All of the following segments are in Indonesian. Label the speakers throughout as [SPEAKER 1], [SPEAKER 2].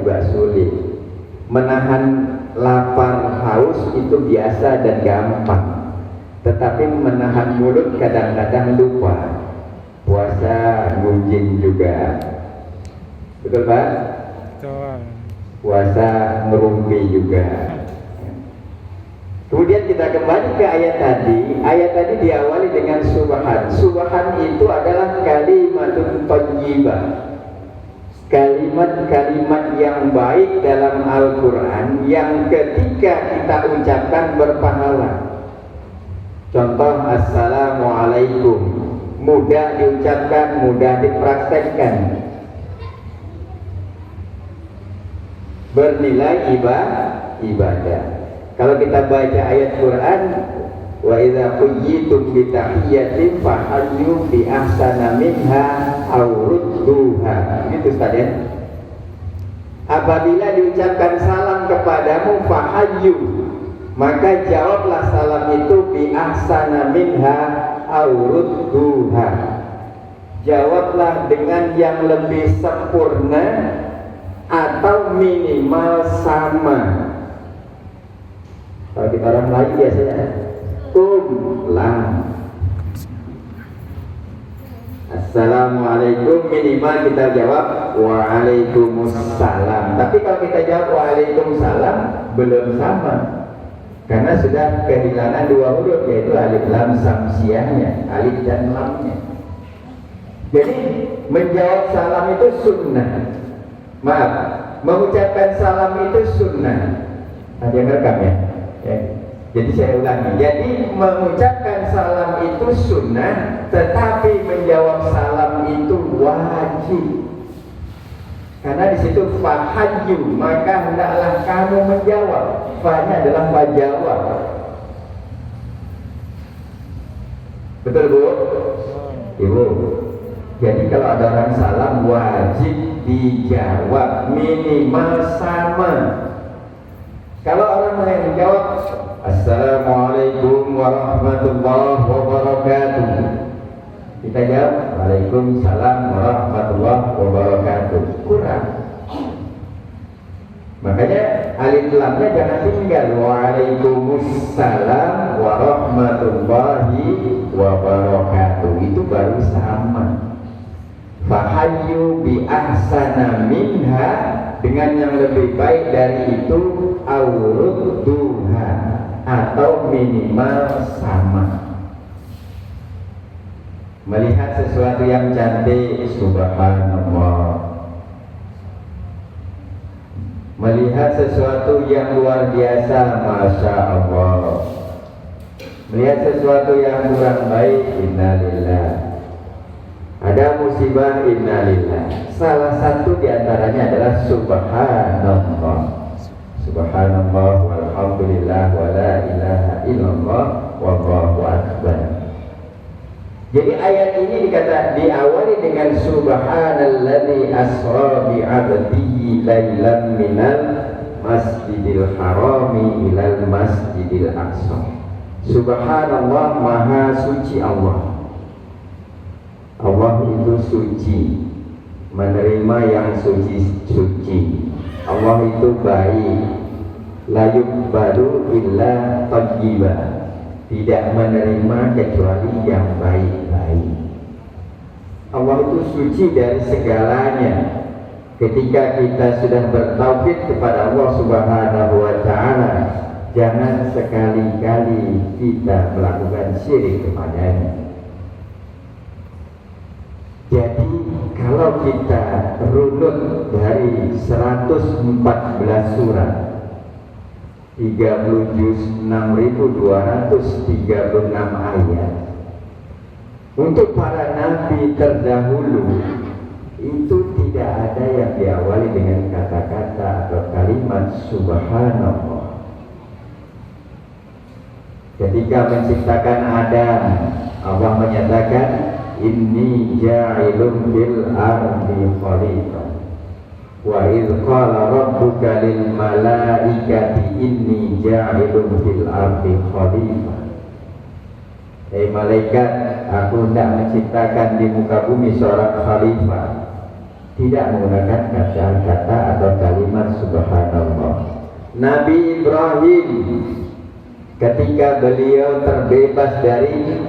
[SPEAKER 1] juga sulit. Menahan lapar haus itu biasa dan gampang, tetapi menahan mulut kadang-kadang lupa. Puasa gunjing juga, betul Pak?
[SPEAKER 2] Betul.
[SPEAKER 1] Puasa ngerumpi juga. Kemudian kita kembali ke ayat tadi. Ayat tadi diawali dengan subhan. Subhan itu adalah kalimatun thayyibah, kalimat-kalimat yang baik dalam Al-Quran yang ketika kita ucapkan berpahala. Contoh Assalamualaikum, mudah diucapkan, mudah dipraktekkan, bernilai ibadah. Kalau kita baca ayat Quran, wa idza quyitum bi tahiyyatin fahayyu bi ahsana minha aw rudduha. Gitu Ustaz ya. Apabila diucapkan salam kepadamu fahayyu, maka jawablah salam itu bi ahsana minha aw rudduha. Jawablah dengan yang lebih sempurna atau minimal sama. Kalau kita orang Melayu biasanya lam. Assalamualaikum, minimal kita jawab waalaikumsalam. Tapi kalau kita jawab waalaikumsalam belum sama, karena sudah kehilangan dua huruf, yaitu alif lam samsiahnya, alif dan lamnya. Jadi menjawab salam itu sunnah. Maaf, mengucapkan salam itu sunnah. Ada yang rekam ya? Jadi saya ulangi. Jadi mengucapkan salam itu sunnah, tetapi menjawab salam itu wajib. Karena di situ fahayyu, maka hendaklah kamu menjawab. Fahnya adalah fajawab. Betul Bu? Ibu. Jadi kalau ada orang salam wajib dijawab minimal sama. Kalau orang lain menjawab Assalamualaikum warahmatullahi wabarakatuh, kita jawab Waalaikumsalam warahmatullahi wabarakatuh, kurang. Makanya alif lamnya jangan tinggal. Waalaikumsalam warahmatullahi wabarakatuh, itu baru sama. Fahayyu bi ahsana minha, dengan yang lebih baik dari itu, awrudduha, atau minimal sama. Melihat sesuatu yang cantik, subhanallah. Melihat sesuatu yang luar biasa, masya Allah. Melihat sesuatu yang kurang baik, innalillah. Ada musibah, innalillah. Salah satu diantaranya adalah subhanallah. Subhanallah walhamdulillah wa la ilaha illallah wallahu akbar. Jadi ayat ini diawali dengan subhanalladzi asra bi 'abdihi lailan minal masjidil harami ilal masjidil aqsa. Subhanallah, maha suci Allah. Allah itu suci, menerima yang suci-suci. Allah itu baik, la yuqbalu illa thayyiban, tidak menerima kecuali yang baik-baik. Allah itu suci dari segalanya. Ketika kita sudah bertauhid kepada Allah Subhanahu wa ta'ala, jangan sekali-kali kita melakukan syirik kepadanya. Jadi kalau kita runut dari 114 surat, 30 juz, 6.236 ayat, untuk para nabi terdahulu itu tidak ada yang diawali dengan kata-kata atau kalimat subhanallah. Ketika menciptakan Adam, Allah menyatakan inni ja'ilun bil ardi khalifah. Wa idh qala rabbuka lil malaikati inni ja'ilun fil ardi khalifah. Malaikat, aku hendak menciptakan di muka bumi seorang khalifah. Tidak menggunakan kata-kata atau kalimat Nabi Ibrahim ketika beliau terbebas dari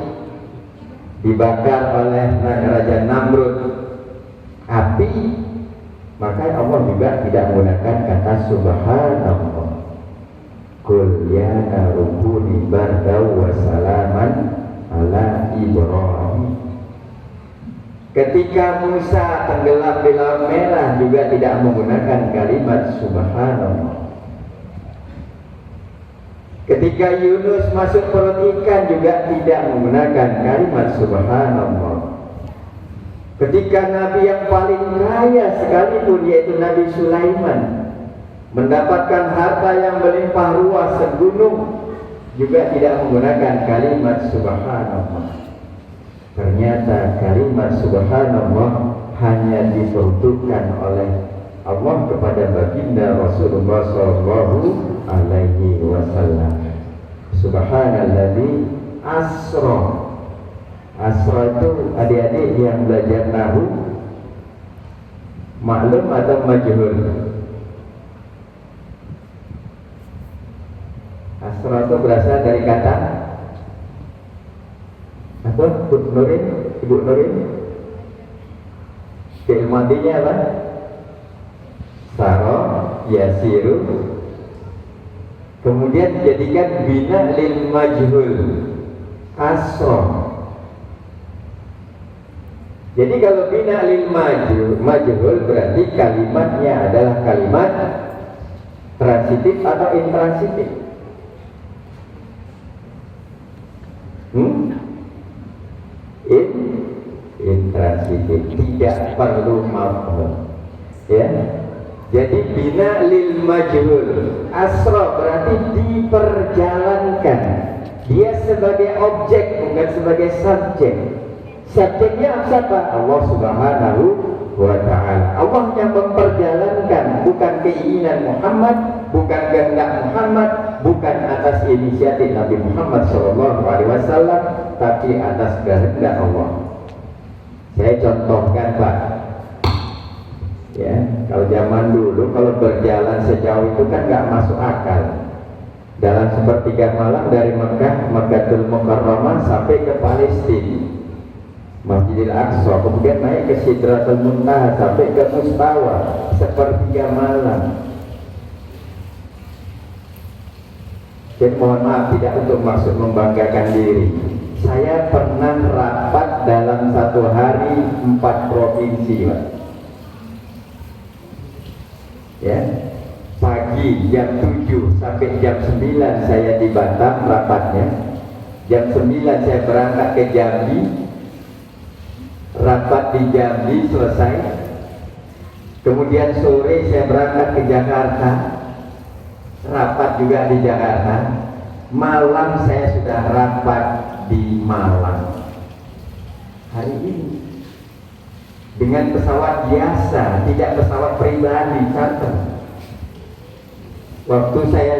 [SPEAKER 1] dibakar oleh Raja Namrud api, maka Allah juga tidak menggunakan kata subhanallah. Qul ya narukuni bardaw wa salaman ala Ibrahim. Ketika Musa tenggelam di laut merah juga tidak menggunakan kalimat subhanallah. Ketika Yunus masuk perut ikan juga tidak menggunakan kalimat subhanallah. Ketika Nabi yang paling kaya sekalipun yaitu Nabi Sulaiman mendapatkan harta yang melimpah ruah segunung juga tidak menggunakan kalimat subhanallah. Ternyata kalimat subhanallah hanya diperuntukkan oleh Allah kepada baginda Rasulullah sallallahu alaihi wasallam. Subhanalladzi asra. Asra itu adik-adik yang belajar nahwu maklum atau majhul? Asra itu berasal dari kata apa? Ibu Nurin fi'il madinya apa? Saro yasiru, kemudian dijadikan bina lil majhul asra. Jadi kalau bina lil majhul berarti kalimatnya adalah kalimat transitif atau intransitif. Intransitif, tidak perlu mafhum. Ya. Jadi bina lil majhul asra berarti diperjalankan. Dia sebagai objek bukan sebagai subjek. Subjeknya siapa? Allah Subhanahu wa ta'ala. Allah yang memperjalankan, bukan keinginan Muhammad, bukan kehendak Muhammad, bukan atas inisiatif Nabi Muhammad SAW, tapi atas kehendak Allah. Saya contohkan Pak, ya, kalau zaman dulu kalau berjalan sejauh itu kan nggak masuk akal. Dalam sepertiga malam dari Mekkatul Mukarramah sampai ke Palestina, Masjidil Aqsa, kemudian naik ke Sidratul Muntaha sampai ke Mustawa, sepertiga malam. Dan mohon maaf tidak untuk maksud membanggakan diri, saya pernah rapat dalam satu hari 4 provinsi, Pak. Ya, pagi jam 7 sampai jam 9 saya di Batam rapatnya. Jam 9 saya berangkat ke Jambi, rapat di Jambi selesai. Kemudian sore saya berangkat ke Jakarta, rapat juga di Jakarta. Malam saya sudah rapat di Malang. Hari ini dengan pesawat biasa, tidak pesawat pribadi charter. Waktu saya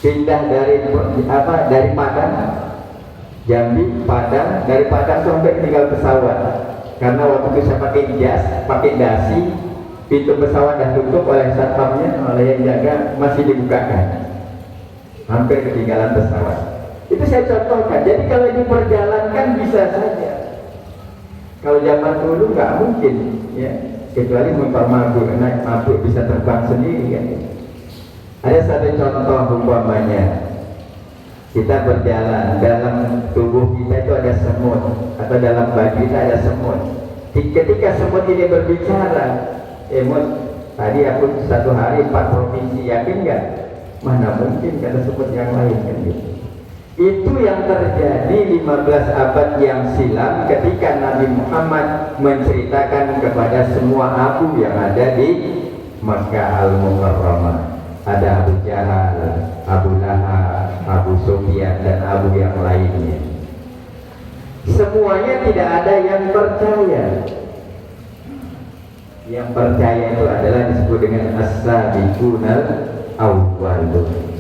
[SPEAKER 1] pindah dari Padang, Jambi, Padang, dari Padang sampai tinggal pesawat. Karena waktu itu saya pakai jas, pakai dasi, pintu pesawat dah tutup oleh satpamnya, oleh yang jaga, masih dibukakan. Hampir ketinggalan pesawat. Itu saya contohkan. Jadi kalau diperjalankan bisa saja. Kalau zaman dulu nggak mungkin, ya, kecuali mempermabuk, naik mabuk bisa terbang sendiri kan. Ada satu contoh umpamanya, kita berjalan, dalam tubuh kita itu ada semut, atau dalam baju kita ada semut. Ketika semut ini berbicara, Mut, tadi aku satu hari 4 provinsi, yakin nggak? Mana mungkin kata semut yang lain kan gitu. Itu yang terjadi 15 abad yang silam ketika Nabi Muhammad menceritakan kepada semua abu yang ada di Makkah Al-Mukarramah. Ada Abu Jahal, Abu Lahab, Abu Sufyan, dan Abu yang lainnya. Semuanya tidak ada yang percaya. Yang percaya itu adalah disebut dengan as-sabiqunal awwalun.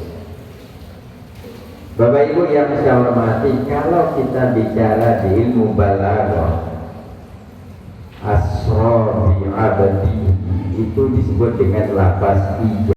[SPEAKER 1] Bapak Ibu yang saya hormati, kalau kita bicara di ilmu balaghah, asra bi abadi itu disebut dengan lafaz ijazah.